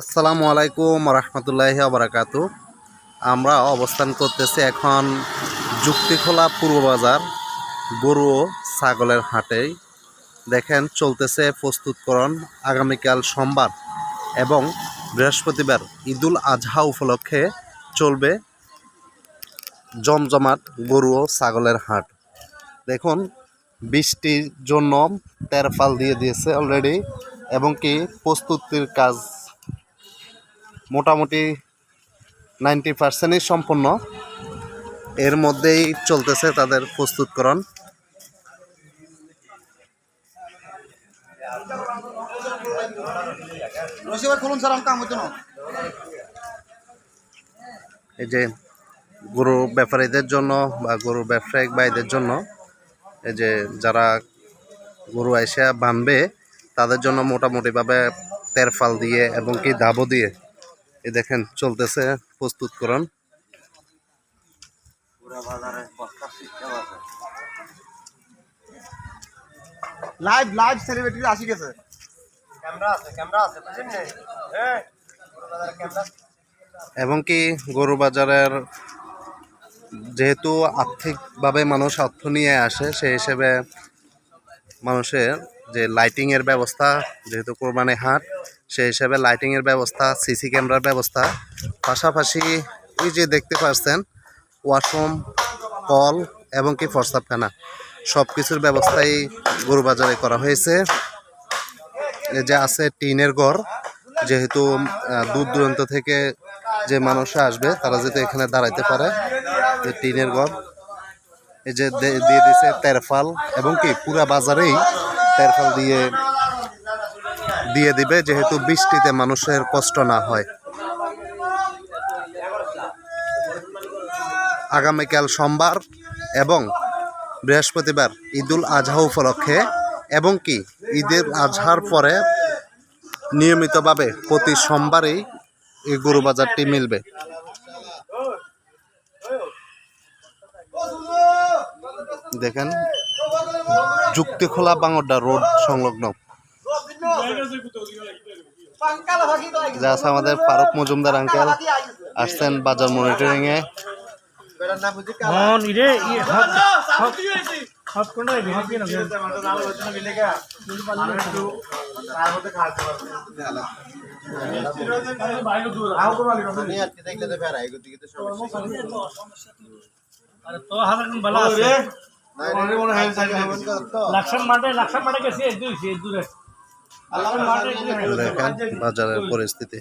আসসালামু আলাইকুম রহমতুল্লাহি বারাকাতু। আমরা অবস্থান করতেছি এখন যুক্তিখোলা পূর্ব বাজার গরু ও ছাগলের হাটেই। দেখেন চলতেছে প্রস্তুতকরণ। আগামীকাল সোমবার এবং বৃহস্পতিবার ঈদুল আজহা উপলক্ষে চলবে জমজমাট গরু ও ছাগলের হাট। দেখুন বৃষ্টির জন্য তেরপাল দিয়ে দিয়েছে অলরেডি, এবং কি প্রস্তুতির কাজ মোটামুটি 90%ই সম্পূর্ণ। এর মধ্যেই চলতেছে তাদের প্রস্তুতকরণ। এই যে গরু ব্যাপারীদের জন্য বা গরু ব্যবসায়িক ভাইদের জন্য, এই যে যারা গরু এসে বানবে তাদের জন্য মোটামুটিভাবে তেরপাল দিয়ে এবং কি দাবো দিয়ে এই দেখেন চলতেছে প্রস্তুতকরণ। লাইভ লাইভ সেলিব্রিটি আসি গেছে, ক্যামেরা আছে বুঝছেন নে। এবং কি গরু বাজারের যেহেতু আর্থিকভাবে মানুষ অর্থ নিয়ে আসে, সেই হিসেবে মানুষের যে লাইটিংয়ের ব্যবস্থা, যেহেতু কোরবানি হাট, সেই হিসেবে লাইটিংয়ের ব্যবস্থা, সিসি ক্যামেরার ব্যবস্থা, পাশাপাশি ওই যে দেখতে পাচ্ছেন ওয়াশরুম, কল এবং কি প্রস্রাবখানা, সব কিছুর ব্যবস্থাই গরু বাজারে করা হয়েছে। এই যে আছে টিনের ঘর, যেহেতু দূর দূরান্ত থেকে যে মানুষরা আসবে তারা যাতে এখানে দাঁড়াইতে পারে, যে টিনের ঘর। এই যে দিয়ে দিয়েছে তেরপাল, এবং কি পুরা বাজারেই তেরপাল দিয়ে দিবে, যেহেতু বৃষ্টিতে মানুষের কষ্ট না হয়। আগামীকাল সোমবার এবং বৃহস্পতিবার ঈদুল আজহা উপলক্ষে, এবং কি ঈদের আজহার পরে নিয়মিতভাবে প্রতি সোমবারেই এই গরু বাজারটি মিলবে। দেখেন যুক্তিখোলা বাংডা রোড সংলগ্ন যা আছে আমাদের ফারুক মজুমদার আঙ্কেল আসছেন বাজার মনিটরিং এ। দেখেন বাজারের পরিস্থিতি।